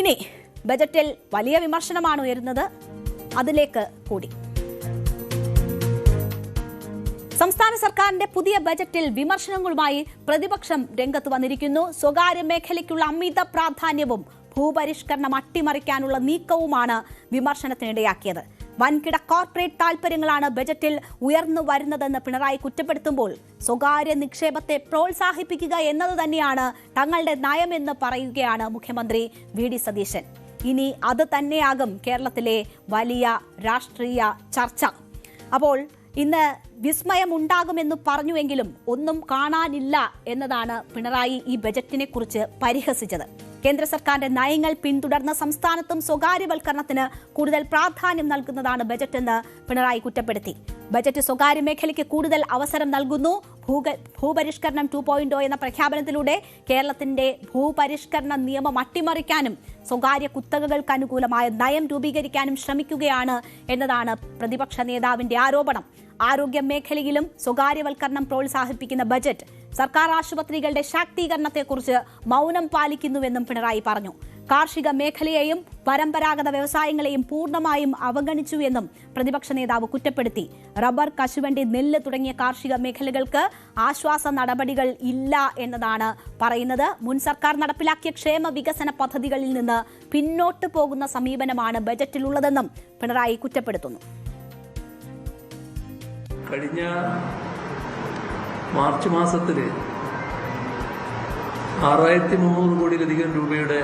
ഇനി ബജറ്റിൽ വലിയ വിമർശനമാണ് ഉയരുന്നത്. അതിലേക്ക് കൂടി സംസ്ഥാന സർക്കാരിന്റെ പുതിയ ബജറ്റിൽ വിമർശനങ്ങളുമായി പ്രതിപക്ഷം രംഗത്ത് വന്നിരിക്കുന്നു. സ്വകാര്യ മേഖലയ്ക്കുള്ള അമിത പ്രാധാന്യവും ഭൂപരിഷ്കരണം അട്ടിമറിക്കാനുള്ള നീക്കവുമാണ് വിമർശനത്തിനിടയാക്കിയത്. വൻകിട കോർപ്പറേറ്റ് താൽപര്യങ്ങളാണ് ബജറ്റിൽ ഉയർന്നു വരുന്നതെന്ന് പിണറായി കുറ്റപ്പെടുത്തുമ്പോൾ സ്വകാര്യ നിക്ഷേപത്തെ പ്രോത്സാഹിപ്പിക്കുക എന്നത് തന്നെയാണ് തങ്ങളുടെ നയമെന്ന് പറയുകയാണ് മുഖ്യമന്ത്രി വി.ഡി. സതീശൻ. ഇനി അത് തന്നെയാകും കേരളത്തിലെ വലിയ രാഷ്ട്രീയ ചർച്ച. അപ്പോൾ ഇന്ന് വിസ്മയമുണ്ടാകുമെന്ന് പറഞ്ഞുവെങ്കിലും ഒന്നും കാണാനില്ല എന്നതാണ് പിണറായി ഈ ബജറ്റിനെ കുറിച്ച് പരിഹസിച്ചത്. കേന്ദ്ര സർക്കാരിന്റെ നയങ്ങൾ പിന്തുടർന്ന സംസ്ഥാനത്തും സ്വകാര്യവൽക്കരണത്തിന് കൂടുതൽ പ്രാധാന്യം നൽകുന്നതാണ് ബജറ്റെന്ന് പിണറായി കുറ്റപ്പെടുത്തി. ബജറ്റ് സ്വകാര്യ മേഖലയ്ക്ക് കൂടുതൽ അവസരം നൽകുന്നു. ഭൂപരിഷ്കരണം 2.0 എന്ന പ്രഖ്യാപനത്തിലൂടെ കേരളത്തിന്റെ ഭൂപരിഷ്കരണ നിയമം അട്ടിമറിക്കാനും സ്വകാര്യ കുത്തകകൾക്ക് അനുകൂലമായ നയം രൂപീകരിക്കാനും ശ്രമിക്കുകയാണ് എന്നതാണ് പ്രതിപക്ഷ നേതാവിന്റെ ആരോപണം. ആരോഗ്യ മേഖലയിലും സ്വകാര്യവൽക്കരണം പ്രോത്സാഹിപ്പിക്കുന്ന ബജറ്റ് സർക്കാർ ആശുപത്രികളുടെ ശാക്തീകരണത്തെക്കുറിച്ച് മൗനം പാലിക്കുന്നുവെന്നും പിണറായി പറഞ്ഞു. കാർഷിക മേഖലയെയും പരമ്പരാഗത വ്യവസായങ്ങളെയും പൂർണ്ണമായും അവഗണിച്ചു എന്നും പ്രതിപക്ഷ നേതാവ് കുറ്റപ്പെടുത്തി. റബ്ബർ, കശുവണ്ടി, നെല്ല് തുടങ്ങിയ കാർഷിക മേഖലകൾക്ക് ആശ്വാസ നടപടികൾ ഇല്ല എന്നതാണ് പറയുന്നത്. മുൻ സർക്കാർ നടപ്പിലാക്കിയ ക്ഷേമ വികസന പദ്ധതികളിൽ നിന്ന് പിന്നോട്ട് പോകുന്ന സമീപനമാണ് ബജറ്റിലുള്ളതെന്നും പിണറായി കുറ്റപ്പെടുത്തുന്നു. കഴിഞ്ഞ മാർച്ച് മാസത്തിൽ 6300 കോടിയിലധികം രൂപയുടെ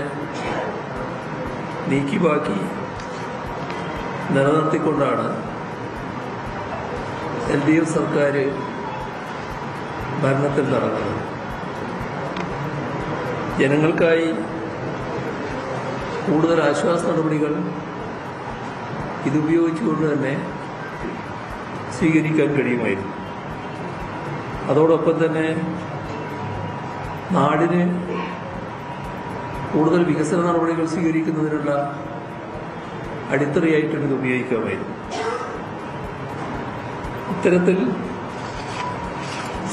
നീക്കി ബാക്കി നിലനിർത്തിക്കൊണ്ടാണ് LDF സർക്കാർ ഭരണത്തിൽ നടന്നത്. ജനങ്ങൾക്കായി കൂടുതൽ ആശ്വാസ നടപടികൾ ഇതുപയോഗിച്ചുകൊണ്ട് തന്നെ സ്വീകരിക്കാൻ കഴിയുമായിരുന്നു. അതോടൊപ്പം തന്നെ നാടിന് കൂടുതൽ വികസന നടപടികൾ സ്വീകരിക്കുന്നതിനുള്ള അടിത്തറയായിട്ടും ഇത് ഉപയോഗിക്കാമായിരുന്നു. ഇത്തരത്തിൽ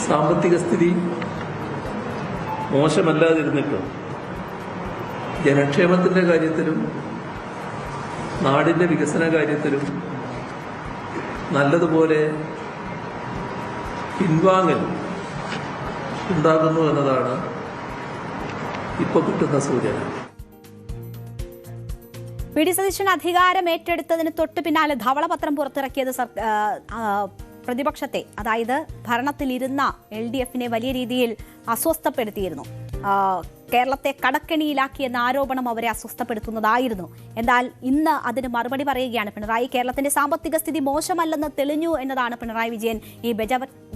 സാമ്പത്തിക സ്ഥിതി മോശമല്ലാതിരുന്നിട്ടും ജനക്ഷേമത്തിന്റെ കാര്യത്തിലും നാടിന്റെ വികസന കാര്യത്തിലും നല്ലതുപോലെ പിൻവാങ്ങൽ ഉണ്ടാകുന്നു എന്നതാണ് ഇപ്പോൾ കിട്ടുന്ന സൂചന. വി.ഡി. സതീശൻ അധികാരം ഏറ്റെടുത്തതിന് തൊട്ടു പിന്നാലെ ധവളപത്രം പുറത്തിറക്കിയത് പ്രതിപക്ഷത്തെ, അതായത് ഭരണത്തിലിരുന്ന LDFനെ വലിയ രീതിയിൽ അസ്വസ്ഥപ്പെടുത്തിയിരുന്നു. കേരളത്തെ കടക്കെണിയിലാക്കിയെന്ന ആരോപണം അവരെ അസ്വസ്ഥപ്പെടുത്തുന്നതായിരുന്നു. എന്നാൽ ഇന്ന് അതിന് മറുപടി പറയുകയാണ് പിണറായി. കേരളത്തിന്റെ സാമ്പത്തിക സ്ഥിതി മോശമല്ലെന്ന് തെളിഞ്ഞു എന്നതാണ് പിണറായി വിജയൻ ഈ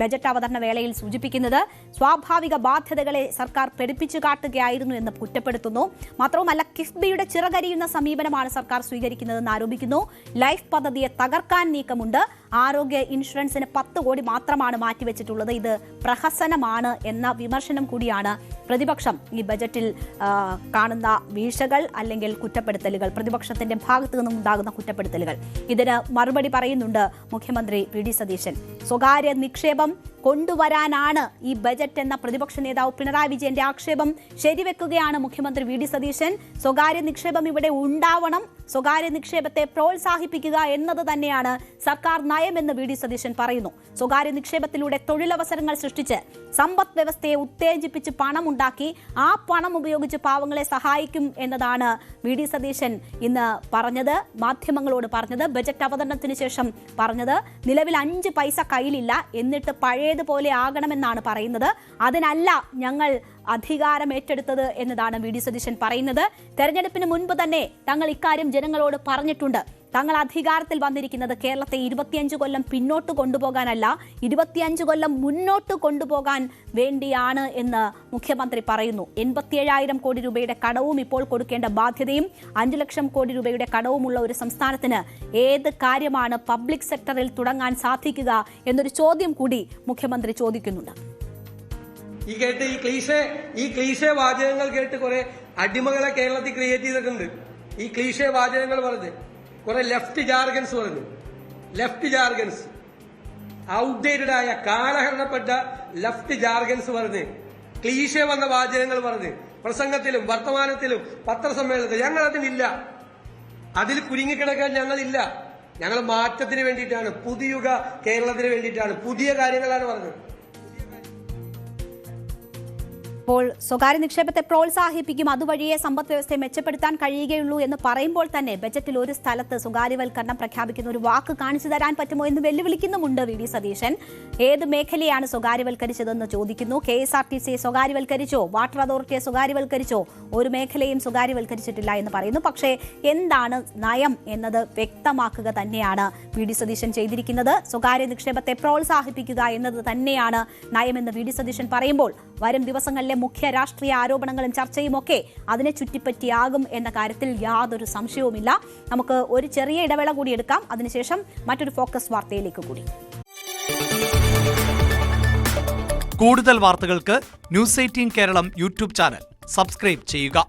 ബജറ്റ് അവതരണ വേളയിൽ സൂചിപ്പിക്കുന്നത്. സ്വാഭാവിക ബാധ്യതകളെ സർക്കാർ പെരുപ്പിച്ചു കാട്ടുകയായിരുന്നു എന്ന് കുറ്റപ്പെടുത്തുന്നു. മാത്രവുമല്ല, കിഫ്ബിയുടെ ചിറകരിയുന്ന സമീപനമാണ് സർക്കാർ സ്വീകരിക്കുന്നതെന്ന് ആരോപിക്കുന്നു. ലൈഫ് പദ്ധതിയെ തകർക്കാൻ നീക്കമുണ്ട്. ആരോഗ്യ ഇൻഷുറൻസിന് 10 കോടി മാത്രമാണ് മാറ്റിവെച്ചിട്ടുള്ളത്. ഇത് പ്രഹസനമാണ് എന്ന വിമർശനം കൂടിയാണ് പ്രതിപക്ഷം ഈ ബജറ്റിൽ കാണുന്ന വീഴ്ചകൾ അല്ലെങ്കിൽ കുറ്റപ്പെടുത്തലുകൾ, പ്രതിപക്ഷത്തിന്റെ ഭാഗത്തു നിന്നും ഉണ്ടാകുന്ന കുറ്റപ്പെടുത്തലുകൾ. ഇതിന് മറുപടി പറയുന്നുണ്ട് മുഖ്യമന്ത്രി വി.ഡി. സതീശൻ. സ്വകാര്യ നിക്ഷേപം കൊണ്ടുവരാനാണ് ഈ ബജറ്റ് എന്ന പ്രതിപക്ഷ നേതാവ് പിണറായി വിജയന്റെ ആക്ഷേപം ശരിവെക്കുകയാണ് മുഖ്യമന്ത്രി വി.ഡി. സതീശൻ. സ്വകാര്യ നിക്ഷേപം ഇവിടെ ഉണ്ടാവണം, സ്വകാര്യ നിക്ഷേപത്തെ പ്രോത്സാഹിപ്പിക്കുക എന്നത് തന്നെയാണ് സർക്കാർ നയമെന്ന് വി.ഡി. സതീശൻ പറയുന്നു. സ്വകാര്യ നിക്ഷേപത്തിലൂടെ തൊഴിലവസരങ്ങൾ സൃഷ്ടിച്ച് സമ്പദ് വ്യവസ്ഥയെ ഉത്തേജിപ്പിച്ച് പണമുണ്ടാക്കി ആ പണം ഉപയോഗിച്ച് പാവങ്ങളെ സഹായിക്കും എന്നതാണ് വി.ഡി. സതീശൻ ഇന്ന് പറഞ്ഞത്, മാധ്യമങ്ങളോട് പറഞ്ഞത്, ബജറ്റ് അവതരണത്തിന് ശേഷം പറഞ്ഞത്. നിലവിൽ 5 പൈസ കയ്യിലില്ല, എന്നിട്ട് പഴയതുപോലെ ആകണമെന്നാണ് പറയുന്നത്. അതിനല്ല ഞങ്ങൾ അധികാരം ഏറ്റെടുത്തത് എന്നതാണ് വി.ഡി. സതീശൻ പറയുന്നത്. തെരഞ്ഞെടുപ്പിന് മുൻപ് തന്നെ തങ്ങൾ ഇക്കാര്യം ജനങ്ങളോട് പറഞ്ഞിട്ടുണ്ട്. തങ്ങൾ അധികാരത്തിൽ വന്നിരിക്കുന്നത് കേരളത്തെ 25 കൊല്ലം പിന്നോട്ട് കൊണ്ടുപോകാനല്ല, 25 കൊല്ലം മുന്നോട്ട് കൊണ്ടുപോകാൻ വേണ്ടിയാണ് എന്ന് മുഖ്യമന്ത്രി പറയുന്നു. 87,000 കോടി രൂപയുടെ കടവും ഇപ്പോൾ കൊടുക്കേണ്ട ബാധ്യതയും 5 ലക്ഷം കോടി രൂപയുടെ കടവുമുള്ള ഒരു സംസ്ഥാനത്തിന് ഏത് കാര്യമാണ് പബ്ലിക് സെക്ടറിൽ തുടങ്ങാൻ സാധിക്കുക എന്നൊരു ചോദ്യം കൂടി മുഖ്യമന്ത്രി ചോദിക്കുന്നുണ്ട്. ഈ ക്ലീശേ വാചകങ്ങൾ കേട്ട് കുറെ അടിമകളെ കേരളത്തിൽ ക്രിയേറ്റ് ചെയ്തിട്ടുണ്ട്. ഈ ക്ലീശേ വാചകങ്ങൾ പറഞ്ഞ് കുറെ ലെഫ്റ്റ് ജാർഗൻസ് ഔട്ട്ഡേറ്റഡ് ആയ കാലഹരണപ്പെട്ട ലെഫ്റ്റ് ജാർഗൻസ് പറഞ്ഞ് ക്ലീശേ വന്ന വാചകങ്ങൾ പറഞ്ഞ് പ്രസംഗത്തിലും വർത്തമാനത്തിലും പത്രസമ്മേളനത്തിലും. ഞങ്ങൾ അതിനില്ല, അതിൽ കുരുങ്ങിക്കിടക്കാൻ ഞങ്ങളില്ല. ഞങ്ങൾ മാറ്റത്തിന് വേണ്ടിയിട്ടാണ്, പുതിയുഗ കേരളത്തിന് വേണ്ടിയിട്ടാണ്, പുതിയ കാര്യങ്ങളാണ് പറഞ്ഞത്. അപ്പോൾ സ്വകാര്യ നിക്ഷേപത്തെ പ്രോത്സാഹിപ്പിക്കും, അതുവഴിയെ സമ്പദ് വ്യവസ്ഥയെ മെച്ചപ്പെടുത്താൻ കഴിയുകയുള്ളൂ എന്ന് പറയുമ്പോൾ തന്നെ ബജറ്റിൽ ഒരു സ്ഥലത്ത് സ്വകാര്യവൽക്കരണം പ്രഖ്യാപിക്കുന്ന ഒരു വാക്ക് കാണിച്ചു തരാൻ പറ്റുമോ എന്ന് വെല്ലുവിളിക്കുന്നുമുണ്ട് വി.ഡി. സതീശൻ. ഏത് മേഖലയാണ് സ്വകാര്യവൽക്കരിച്ചതെന്ന് ചോദിക്കുന്നു. KSRTCയെ സ്വകാര്യവൽക്കരിച്ചോ, വാട്ടർ അതോറിറ്റിയെ സ്വകാര്യവൽക്കരിച്ചോ? ഒരു മേഖലയും സ്വകാര്യവൽക്കരിച്ചിട്ടില്ല എന്ന് പറയുന്നു. പക്ഷേ എന്താണ് നയം എന്നത് വ്യക്തമാക്കുക തന്നെയാണ് വി.ഡി. സതീശൻ ചെയ്തിരിക്കുന്നത്. സ്വകാര്യ നിക്ഷേപത്തെ പ്രോത്സാഹിപ്പിക്കുക എന്നത് തന്നെയാണ് നയമെന്ന് വി.ഡി. സതീശൻ പറയുമ്പോൾ വരും ദിവസങ്ങളിലെ മുഖ്യ രാഷ്ട്രീയ ആരോപണങ്ങളും ചർച്ചയും ഒക്കെ അതിനെ ചുറ്റിപ്പറ്റിയാകും എന്ന കാര്യത്തിൽ യാതൊരു സംശയവുമില്ല. നമുക്ക് ഒരു ചെറിയ ഇടവേള കൂടി എടുക്കാം. അതിനുശേഷം മറ്റൊരു ഫോക്കസ് വാർത്തയിലേക്ക് കൂടി. കൂടുതൽ വാർത്തകൾക്ക് news 18 Keralam YouTube channel subscribe ചെയ്യുക.